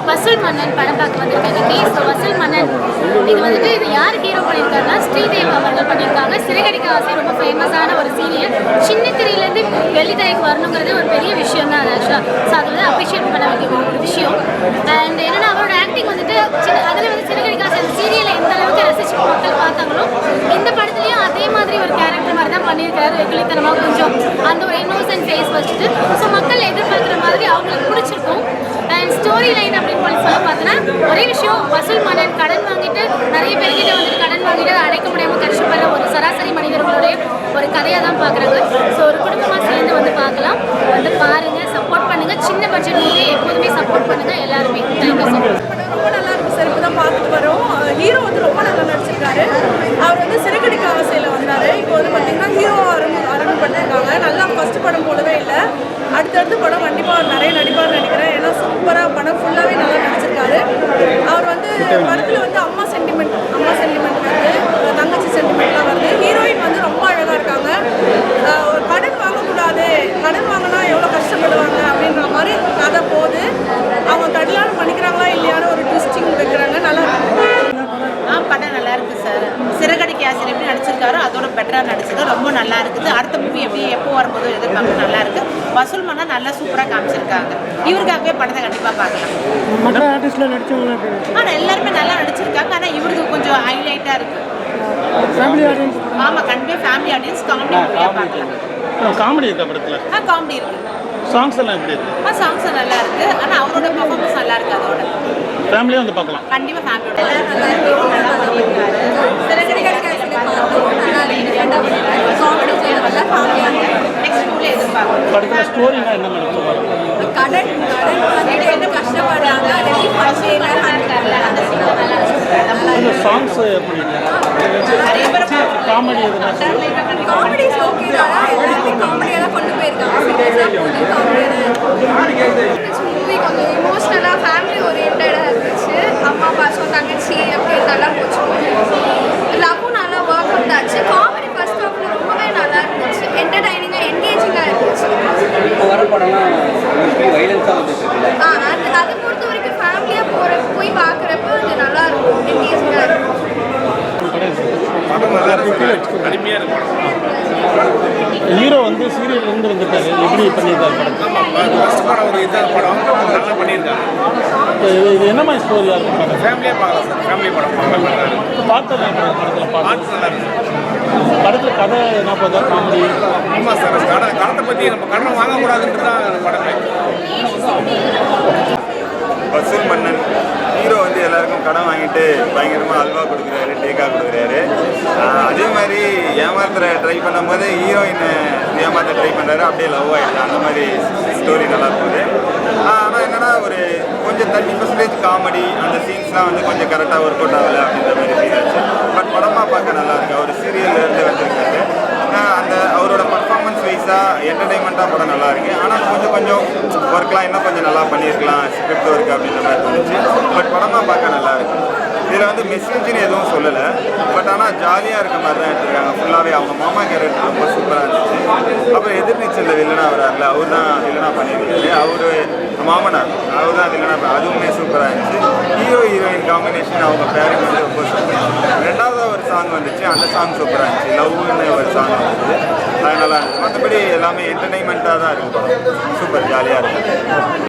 வசூல் மன்னன் படம் பார்க்க வந்திருக்கேன் இன்னைக்கு. ஸோ வசூல் மன்னன் இது யார் ஹீரோ பண்ணியிருக்காருன்னா ஸ்ரீதேவ் அவர்கள் பண்ணியிருக்காங்க. சிறகடிக்க ஆசை ரொம்ப ஃபேமஸான ஒரு சீரியல். சின்ன திரையிலேருந்து வெள்ளித்திரைக்கு வரணுங்கிறது ஒரு பெரிய விஷயம் தான் ஆக்சுவலாக. ஸோ அது வந்து அப்ரிஷியேட் பண்ண வேண்டிய ஒரு விஷயம். அண்ட் என்னன்னா அவரோட ஆக்டிங் வந்துட்டு அதில் வந்து சிறகடிக்க ஆசை சீரியலை எந்த அளவுக்கு ரசிச்சு மக்கள் பார்த்தாங்களோ இந்த படத்துலையும் அதே மாதிரி ஒரு கேரக்டர் மாதிரி தான் பண்ணியிருக்காரு. வெகுளித்தனமாக கொஞ்சம் அந்த ஒரு இன்னோசன்ட் ஃபேஸ் வச்சுட்டு ஸோ மக்கள் எதிர்பார்க்குற மாதிரி அவங்களுக்கு பிடிச்சிருக்கும். அண்ட் ஸ்டோரி லைன் அப்படின்னு சொல்ல பார்த்தோன்னா ஒரே விஷயம், வசூல் மன்னன் கடன் வாங்கிட்டு நிறைய பேர்கிட்ட வந்துட்டு கடன் வாங்கிட்டு அதை அடைக்க முடியாமல் கஷ்டப்படுற ஒரு சராசரி மனிதர்களுடைய ஒரு கதையாக தான் பார்க்குறாங்க. ஸோ ஒரு குடும்பமாக சேர்ந்து வந்து பார்க்கலாம், வந்து பாருங்கள், சப்போர்ட் பண்ணுங்கள். சின்ன பட்ஜெட் மூவி எப்போதுமே சப்போர்ட் பண்ணுங்கள் எல்லாருமே. Thank you so much. ரொம்ப நல்லா இருக்கு சார். இப்போ தான் பார்த்துட்டு வரோம். ஹீரோ வந்து ரொம்ப நல்லா நடிச்சிருக்காரு. அவர் வந்து சிறகடிக்க ஆசையில் வந்தார். இப்போ வந்து பார்த்தீங்கன்னா ஹீரோ அறிமுகப்படுத்திருக்காங்க. நல்லா ஃபர்ஸ்ட் படம் போலவே இல்லை. அடுத்தடுத்து படம் கண்டிப்பாக நிறைய நடிப்பார் நினைக்கிறேன். ஏன்னா சூப்பராக படம் ஃபுல்லாகவே நல்லா நடிச்சிருக்காரு. அவர் வந்து படத்தில் வந்து அம்மா சென்டிமெண்ட் வருது, தங்கச்சி சென்டிமெண்ட்லாம் வருது. ஹீரோயின் வந்து ரொம்ப அழகாக இருக்காங்க. ஒரு கடன் வாங்கக்கூடாது, கடன் வாங்கினா எவ்வளோ கஷ்டப்படுவாங்க அப்படின்ற மாதிரி கதை போகுது. அவங்க கடலான பண்ணிக்கிறாங்களா இல்லையான்னு ஒரு ட்விஸ்டிங் வைக்கிறாங்க. நல்லா இருக்கு. படம் நல்லா இருக்கு சார். சிறகடிக்க ஆசை எப்படி நடிச்சிருக்காரோ அதோட பெட்டராக நடிச்சிருக்கு. ரொம்ப நல்லா இருக்குது. அடுத்த மூவி எப்படி எப்போ வரும்போது எதிர்பார்க்க நல்லா இருக்கு. வசூல் மன்னா நல்லா சூப்பராக காமிச்சிருக்காங்க. இவருக்காகவே படத்தை கண்டிப்பாக பார்க்கலாம். மற்ற ஆர்டிஸ்ட்ல நடிச்சவங்க ஆனால் எல்லாருமே நல்லா நடிச்சிருக்காங்க. ஆனால் இவருக்கு கொஞ்சம் ஹைலைட்டாக இருக்கு. Family audience. ஆமாம், கண்டிப்பாக ஃபேமிலி ஆடியன்ஸ் காமெடி மூவியாக பார்க்கலாம். காமெடி இருக்கா படத்தில்? காமெடி இருக்கு. சாங்ஸ் எல்லாம் எப்படி இருக்கு? சாங்ஸ் நல்லா இருக்கு. ஆனால் அவரோட பர்ஃபார்மன்ஸ் நல்லா இருக்கு. அதோட ஃபேமிலியாக வந்து பார்க்கலாம். கண்டிப்பாக ஃபேமிலியோட எல்லாரும் நல்லா இருக்கு. நல்லா பண்ணியிருக்காரு. நெக்ஸ்ட் மூவியில் எதிர்பார்க்கணும். படத்தில் ஸ்டோரினா என்ன மேடம் பாருங்க. கடன் என்ன கஷ்டப்படுறாங்க அந்த சாங்ஸ் எப்படி காமெடி எதுனா காமெடி ஓகே தான். எல்லாருமே காமெடியாக தான் கொண்டு போயிருக்காங்க. மூவி கொஞ்சம் இமோஷ்னலாக ஃபேமிலி ஓரியன்டாக இருந்துச்சு. அம்மா பாசம் தங்கச்சி அப்படி நல்லா போச்சு. லவ்வும் நல்லா ஒர்க் அவுட் ஆச்சு. காமெடி ஃபர்ஸ்ட் ஹாஃப்ல ரொம்பவே நல்லா இருந்துச்சு. என்டர்டைனிங்காக என்கேஜிங்காக இருந்துச்சு. இப்போ வர படம்லாம் வைலன்ஸாக வந்துட்டு அதை பொறுத்த வரைக்கும் ஃபேமிலியாக போய் பார்க்குறப்ப அது நல்லா இருக்கும். என்கேஜிங்காக இருக்கும். படம் நல்லா இருக்கு, அருமையாக இருக்கு. ஹீரோ வந்து சீரியல் இருந்து வந்துட்டாரு, எப்படி பண்ணியிருக்காரு படம்? ஃபர்ஸ்ட் படம் ஒரு இதாக படம் நல்லா பண்ணியிருக்காங்க. இது என்ன மாதிரி ஸ்டோரியாக இருக்கும் படம்? ஃபேமிலியாக பார்க்கலாம் சார். ஃபேமிலி படம் பார்க்கலாம். பார்த்தது படத்தில் பார்த்து நல்லா இருக்கு. படத்தில் கதை என்ன பார்த்தா காமெடி? ஆமாம் சார், கடத்தை பற்றி நம்ம கடன் வாங்கக்கூடாதுன்றது தான் அந்த படமே. வசூல் மன்னன் ஹீரோ வந்து எல்லாருக்கும் கடன் வாங்கிட்டு பயங்கரமாக அல்வா கொடுக்குறாரு, டேக்கா கொடுக்குறாரு. அதே மாதிரி ஏமாத்துற ட்ரை பண்ணும்போது ஹீரோயின் ஏமாற்ற ட்ரை பண்ணுறாரு, அப்படியே லவ் ஆகிடுது. அந்த மாதிரி ஸ்டோரி நல்லா போகுது. ஆனால் என்னென்னா ஒரு கொஞ்சம் 30% காமெடி, அந்த சீன்ஸ்லாம் வந்து கொஞ்சம் கரெக்டாக ஒர்க் அவுட் ஆகலை அப்படின்ற மாதிரி ஃபீல் ஆச்சு. பட் படமாக பார்க்க நல்லாயிருக்கு. அவர் சீரியல்லேருந்து வந்திருக்காரு. அந்த அவரோட பர்ஃபார்மன்ஸ் வைஸாக என்டர்டைன்மெண்ட்டாக படம் நல்லா இருக்கு. ஆனால் கொஞ்சம் ஒர்க்லாம் இன்னும் கொஞ்சம் நல்லா பண்ணியிருக்கலாம், ஸ்கிரிப்ட் ஒர்க் அப்படின்ற மாதிரி தோணுச்சு. பட் படமாக பார்க்க நல்லா இருக்கு. இதில் வந்து மெசேஜ்னு எதுவும் சொல்லலை. பட் ஆனால் ஜாலியாக இருக்க மாதிரி தான் எடுத்துருக்காங்க. ஃபுல்லாகவே அவங்க மாமா கேரக்டர் ரொம்ப சூப்பராக இருந்துச்சு. அப்புறம் எதிர்நீச்சலில் வில்லனாக வராருல, அவர் தான் வில்லனாக பண்ணியிருக்காரு. அவர் மாமனார், அவர் தான் வில்லனாக, அதுவுமே சூப்பராக இருந்துச்சு. ஹீரோ ஹீரோயின் காம்பினேஷன், அவங்க பேரிங் வந்து ரொம்ப சூப்பராக. ரெண்டாவது ஒரு சாங் வந்துச்சு, அந்த சாங் சூப்பராக இருந்துச்சு. லவ்னு ஒரு சாங் வந்துச்சு, அது நல்லா இருந்துச்சு. மற்றபடி எல்லாமே என்டர்டைன்மெண்ட்டாக தான் இருக்குது படம். சூப்பர் ஜாலியாக இருக்குது.